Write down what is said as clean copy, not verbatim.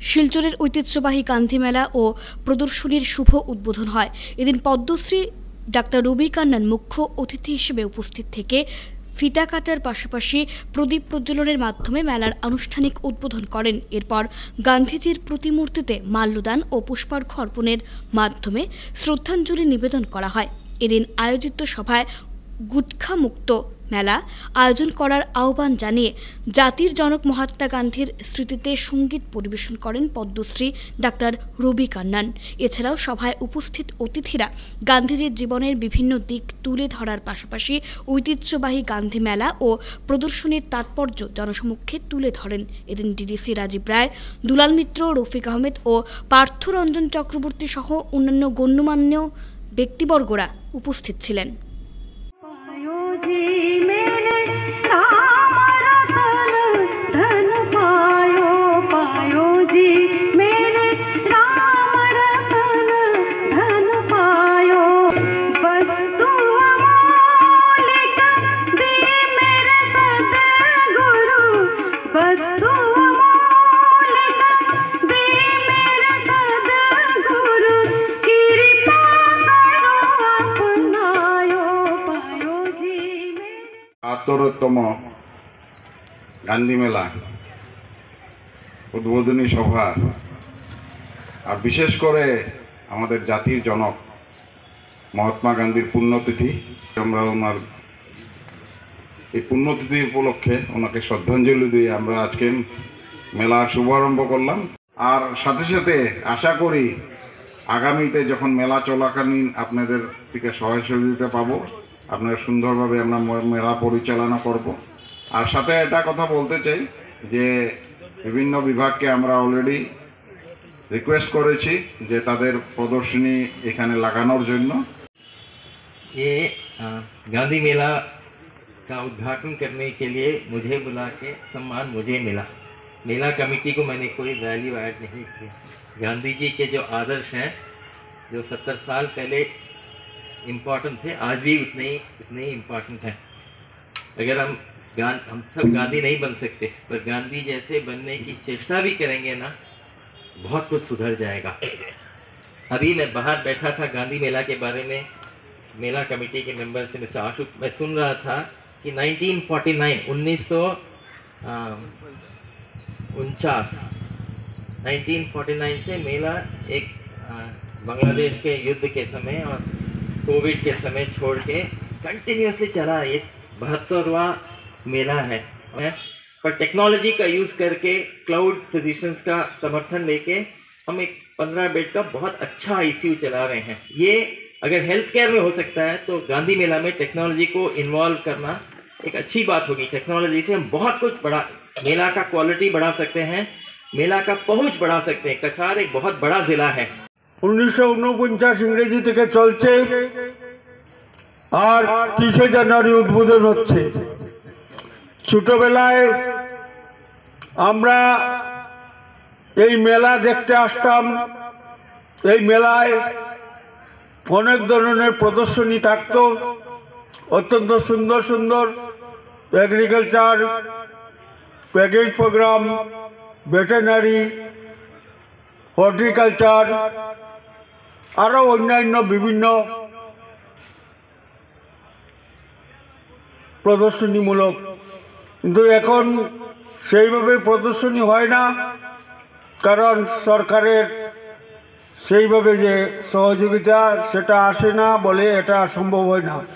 শিলচরের ঐতিহ্যবাহী গান্ধী মেলা ও প্রদর্শনীর শুভ উদ্বোধন হয়। এদিন পদ্মশ্রী ডাক্তার রবি কান্নান মুখ্য অতিথি হিসেবে উপস্থিত থেকে ফিতা কাটার পাশাপাশি প্রদীপ প্রজ্বলনের মাধ্যমে মেলার আনুষ্ঠানিক উদ্বোধন করেন। এরপর গান্ধীজির প্রতিমূর্তিতে মাল্যদান ও পুষ্পার্ঘ্য অর্পণের মাধ্যমে শ্রদ্ধাঞ্জলি নিবেদন করা হয়। এদিন আয়োজিত সভায় গুটখা মুক্ত মেলা আয়োজন করার আহ্বান জানিয়ে জাতির জনক মহাত্মা গান্ধীর স্মৃতিতে সঙ্গীত পরিবেশন করেন পদ্মশ্রী ডাক্তার রবি কান্নান। এছাড়াও সভায় উপস্থিত অতিথিরা গান্ধীজির জীবনের বিভিন্ন দিক তুলে ধরার পাশাপাশি ঐতিহ্যবাহী গান্ধী মেলা ও প্রদর্শনীর তাৎপর্য জনসমক্ষে তুলে ধরেন। এদিন ডিডিসি রাজীব রায়, দুলাল মিত্র, রফিক আহমেদ ও পার্থরঞ্জন চক্রবর্তী সহ অন্যান্য গণ্যমান্য ব্যক্তিবর্গরা উপস্থিত ছিলেন। তম গান্ধী মেলা উদ্বোধনী সভা আর বিশেষ করে আমাদের জাতির জনক মহাত্মা গান্ধীর পুণ্যতিথি, আমরা ওনার এই পুণ্যতিথি উপলক্ষে ওনাকে শ্রদ্ধাঞ্জলি দিয়ে আমরা আজকে মেলার শুভারম্ভ করলাম। আর সাথে সাথে আশা করি আগামীতে যখন মেলা চলাকালীন আপনাদের থেকে সহায় সহযোগিতা পাবো, আপনারা সুন্দরভাবে আমরা মেলা পরিচালনা করব। আর সাথে এটা কথা বলতে চাই যে বিভিন্ন বিভাগকে আমরা অলরেডি রিকোয়েস্ট করেছি যে তাদের প্রদর্শনী এখানে লাগানোর জন্য। ये गांधी मेला का उद्घाटन करने के लिए मुझे बुला के सम्मान मुझे मिला। मेला कमेटी को मैंने कोई वैल्यू ऐड नहीं किया। गांधी जी के जो आदर्श हैं, जो 70 साल पहले इम्पॉर्टेंट थे, आज भी उतने ही इम्पॉर्टेंट हैं। अगर हम सब गांधी नहीं बन सकते, पर गांधी जैसे बनने की चेष्टा भी करेंगे ना, बहुत कुछ सुधर जाएगा। अभी मैं बाहर बैठा था, गांधी मेला के बारे में मेला कमेटी के मेंबर से मिस्टर आशु मैं सुन रहा था कि 1949 से मेला एक बांग्लादेश के युद्ध के समय और कोविड के समय छोड़ के कंटिन्यूसली चला। ये 72वां मेला है। पर टेक्नोलॉजी का यूज़ करके क्लाउड फिजिशियंस का समर्थन लेके हम एक 15 बेड का बहुत अच्छा ICU चला रहे हैं। ये अगर हेल्थ केयर में हो सकता है तो गांधी मेला में टेक्नोलॉजी को इन्वॉल्व करना एक अच्छी बात होगी। टेक्नोलॉजी से हम बहुत कुछ मेला का क्वालिटी बढ़ा सकते हैं, मेला का पहुंच बढ़ा सकते हैं। कछार एक बहुत बड़ा ज़िला है। 1949 ইংরেজি থেকে চলছে আর 30 জানুয়ারি উদ্বোধন হচ্ছে। ছোটবেলায় আমরা এই মেলা দেখতে আসতাম। এই মেলায় অনেক ধরনের প্রদর্শনী থাকতো, অত্যন্ত সুন্দর সুন্দর agriculture, package programme, veterinary, horticulture, আরও অন্যান্য বিভিন্ন প্রদর্শনীমূলক। কিন্তু এখন সেইভাবে প্রদর্শনী হয় না, কারণ সরকারের সেইভাবে যে সহযোগিতা সেটা আসে না বলে এটা সম্ভব হয় না।